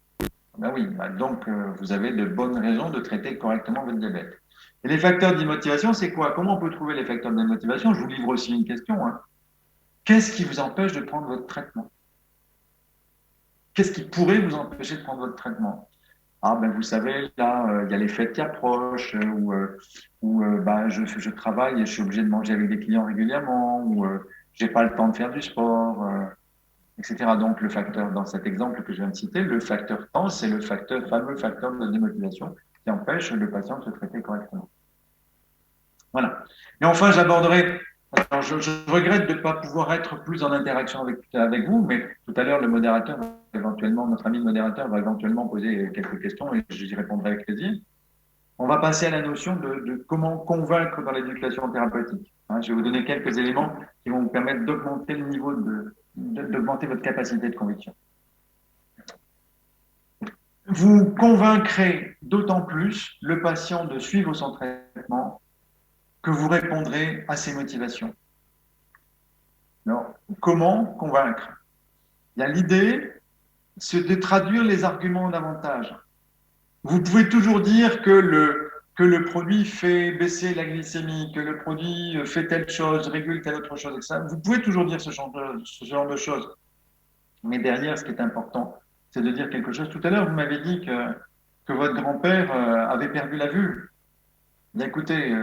ben oui. Ben donc, vous avez de bonnes raisons de traiter correctement votre diabète. Et les facteurs d'immotivation, c'est quoi? Comment on peut trouver les facteurs d'immotivation? Je vous livre aussi une question, hein. Qu'est-ce qui vous empêche de prendre votre traitement? Qu'est-ce qui pourrait vous empêcher de prendre votre traitement? Ah ben vous savez, là, il y a les fêtes qui approchent, ben, je travaille et je suis obligé de manger avec des clients régulièrement, ou j'ai pas le temps de faire du sport, etc. Donc le facteur, dans cet exemple que je viens de citer, le facteur temps, c'est le fameux facteur de démotivation qui empêche le patient de se traiter correctement. Voilà. Et enfin, j'aborderai, alors je regrette de ne pas pouvoir être plus en interaction avec vous, mais tout à l'heure, le modérateur, éventuellement, notre ami le modérateur va éventuellement poser quelques questions et j'y répondrai avec plaisir. On va passer à la notion de comment convaincre dans l'éducation thérapeutique. Hein, je vais vous donner quelques éléments qui vont vous permettre d'augmenter le niveau d'augmenter votre capacité de conviction. Vous convaincrez d'autant plus le patient de suivre son traitement que vous répondrez à ses motivations. Alors, comment convaincre? Il y a l'idée, c'est de traduire les arguments davantage. Vous pouvez toujours dire que le produit fait baisser la glycémie, que le produit fait telle chose, régule telle autre chose, etc. Vous pouvez toujours dire ce genre de choses. Mais derrière, ce qui est important, c'est de dire quelque chose. Tout à l'heure, vous m'avez dit que votre grand-père avait perdu la vue. Bien, écoutez,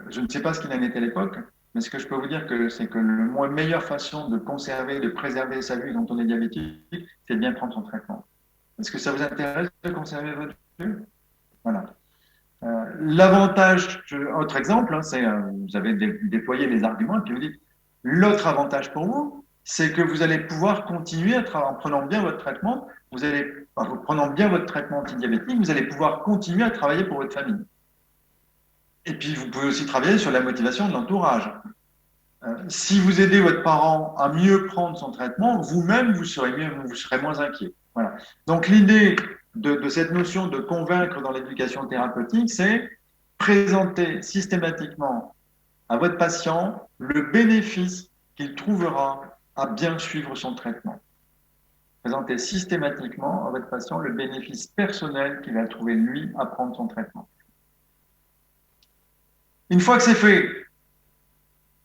je ne sais pas ce qu'il en était à l'époque, mais ce que je peux vous dire, c'est que la meilleure façon de conserver, de préserver sa vue quand on est diabétique, c'est de bien prendre son traitement. Est-ce que ça vous intéresse de conserver votre vue? Voilà. L'avantage, autre exemple, hein, c'est vous avez déployé les arguments et puis vous dites l'autre avantage pour vous, c'est que vous allez pouvoir continuer en prenant bien votre traitement, en prenant bien votre traitement antidiabétique, vous allez pouvoir continuer à travailler pour votre famille. Et puis vous pouvez aussi travailler sur la motivation de l'entourage. Si vous aidez votre parent à mieux prendre son traitement, vous-même vous serez moins inquiet. Voilà. Donc l'idée de cette notion de convaincre dans l'éducation thérapeutique, c'est présenter systématiquement à votre patient le bénéfice qu'il trouvera à bien suivre son traitement. Présenter systématiquement à votre patient le bénéfice personnel qu'il va trouver, lui, à prendre son traitement. Une fois que c'est fait,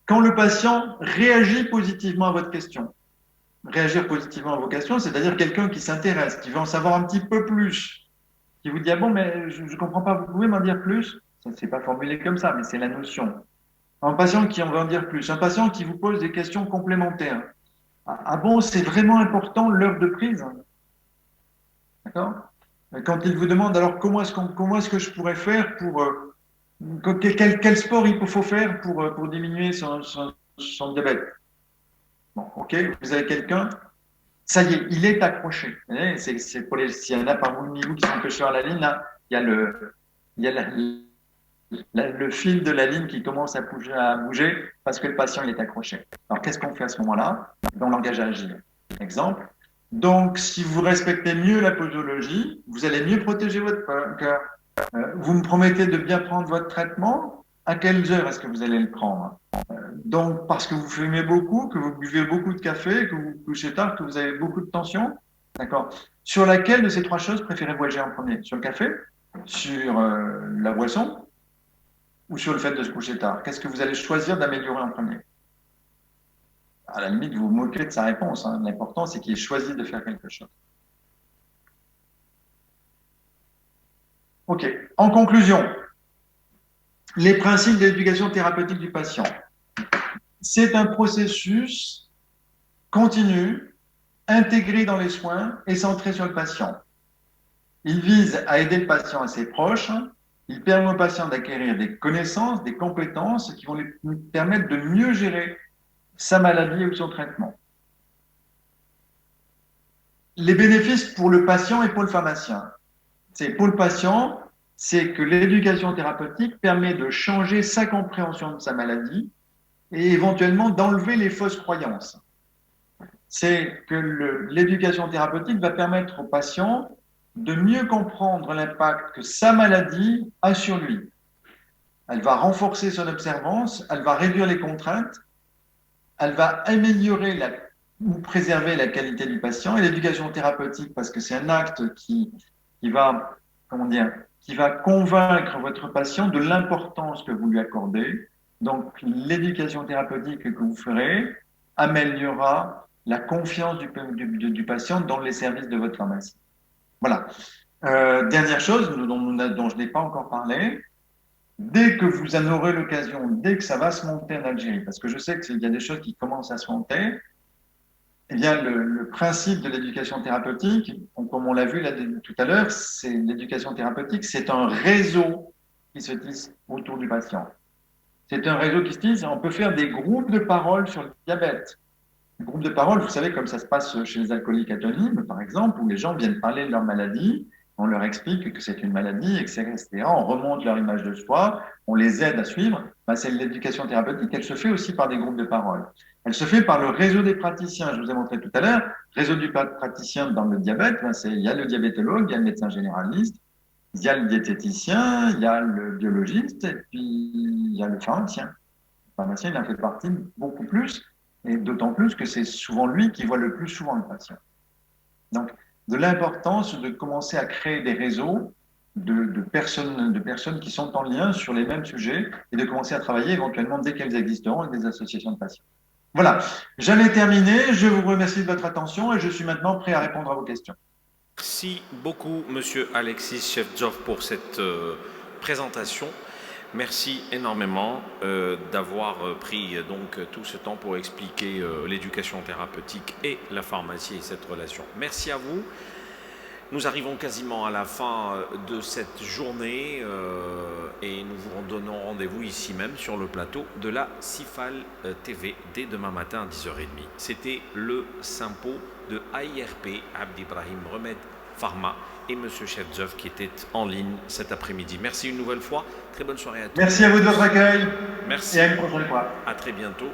quand le patient réagit positivement à votre question, réagir positivement à vos questions, c'est-à-dire quelqu'un qui s'intéresse, qui veut en savoir un petit peu plus, qui vous dit « Ah bon, mais je ne comprends pas, vous pouvez m'en dire plus ?» Ça ne s'est pas formulé comme ça, mais c'est la notion. Un patient qui en veut en dire plus, un patient qui vous pose des questions complémentaires. Ah bon, c'est vraiment important l'heure de prise? D'accord? Quand il vous demande alors comment est-ce que je pourrais faire pour quel sport il faut faire pour diminuer son diabète? Bon, ok, vous avez quelqu'un, ça y est, il est accroché. C'est pour s'il y en a parmi vous qui sont pêcheurs à la ligne, là, il y a le fil de la ligne qui commence à bouger parce que le patient il est accroché. Alors qu'est-ce qu'on fait à ce moment-là? On l'engage à agir. Exemple. Donc, si vous respectez mieux la posologie, vous allez mieux protéger votre cœur. Vous me promettez de bien prendre votre traitement. À quelles heures est-ce que vous allez le prendre? Donc, parce que vous fumez beaucoup, que vous buvez beaucoup de café, que vous vous couchez tard, que vous avez beaucoup de tension. D'accord. Sur laquelle de ces trois choses préférez-vous agir en premier? Sur le café? Sur la boisson? Ou sur le fait de se coucher tard? Qu'est-ce que vous allez choisir d'améliorer en premier? À la limite, vous vous moquez de sa réponse. Hein. L'important, c'est qu'il ait choisi de faire quelque chose. OK. En conclusion, les principes de l'éducation thérapeutique du patient. C'est un processus continu, intégré dans les soins et centré sur le patient. Il vise à aider le patient et ses proches. Il permet au patient d'acquérir des connaissances, des compétences qui vont lui permettre de mieux gérer sa maladie ou son traitement. Les bénéfices pour le patient et pour le pharmacien. C'est pour le patient, c'est que l'éducation thérapeutique permet de changer sa compréhension de sa maladie et éventuellement d'enlever les fausses croyances. C'est que l'éducation thérapeutique va permettre au patient de mieux comprendre l'impact que sa maladie a sur lui. Elle va renforcer son observance, elle va réduire les contraintes, elle va améliorer ou préserver la qualité du patient. Et l'éducation thérapeutique, parce que c'est un acte qui va, qui va convaincre votre patient de l'importance que vous lui accordez. Donc, l'éducation thérapeutique que vous ferez améliorera la confiance du patient dans les services de votre pharmacie. Voilà. Dernière chose dont je n'ai pas encore parlé, dès que vous en aurez l'occasion, dès que ça va se monter en Algérie, parce que je sais qu'il y a des choses qui commencent à se monter, Eh bien, le principe de l'éducation thérapeutique, comme on l'a vu là, tout à l'heure, c'est l'éducation thérapeutique, c'est un réseau qui se tisse autour du patient. C'est un réseau qui se tisse. On peut faire des groupes de parole sur le diabète. Groupe de parole, vous savez, comme ça se passe chez les alcooliques anonymes, par exemple, où les gens viennent parler de leur maladie, on leur explique que c'est une maladie, etc. On remonte leur image de soi, on les aide à suivre. Ben, c'est l'éducation thérapeutique, elle se fait aussi par des groupes de parole. Elle se fait par le réseau des praticiens, je vous ai montré tout à l'heure. Réseau du praticien dans le diabète, ben, il y a le diabétologue, il y a le médecin généraliste, il y a le diététicien, il y a le biologiste, et puis il y a le pharmacien. Le pharmacien, il en fait partie beaucoup plus, et d'autant plus que c'est souvent lui qui voit le plus souvent le patient. Donc, de l'importance de commencer à créer des réseaux de personnes qui sont en lien sur les mêmes sujets et de commencer à travailler éventuellement dès qu'elles existeront avec des associations de patients. Voilà, j'allais terminer. Je vous remercie de votre attention et je suis maintenant prêt à répondre à vos questions. Merci beaucoup, Monsieur Alexis Shevtsov, pour cette présentation. Merci énormément d'avoir pris donc tout ce temps pour expliquer l'éducation thérapeutique et la pharmacie et cette relation. Merci à vous. Nous arrivons quasiment à la fin de cette journée et nous vous donnons rendez-vous ici même sur le plateau de la CIFAL TV dès demain matin à 10h30. C'était le Simpo de AIRP, Abd Ibrahim Remède Pharma, et M. Shevtsov qui était en ligne cet après-midi. Merci une nouvelle fois. Très bonne soirée à tous. Merci à vous de votre accueil. Merci. Et à une prochaine fois. À très bientôt.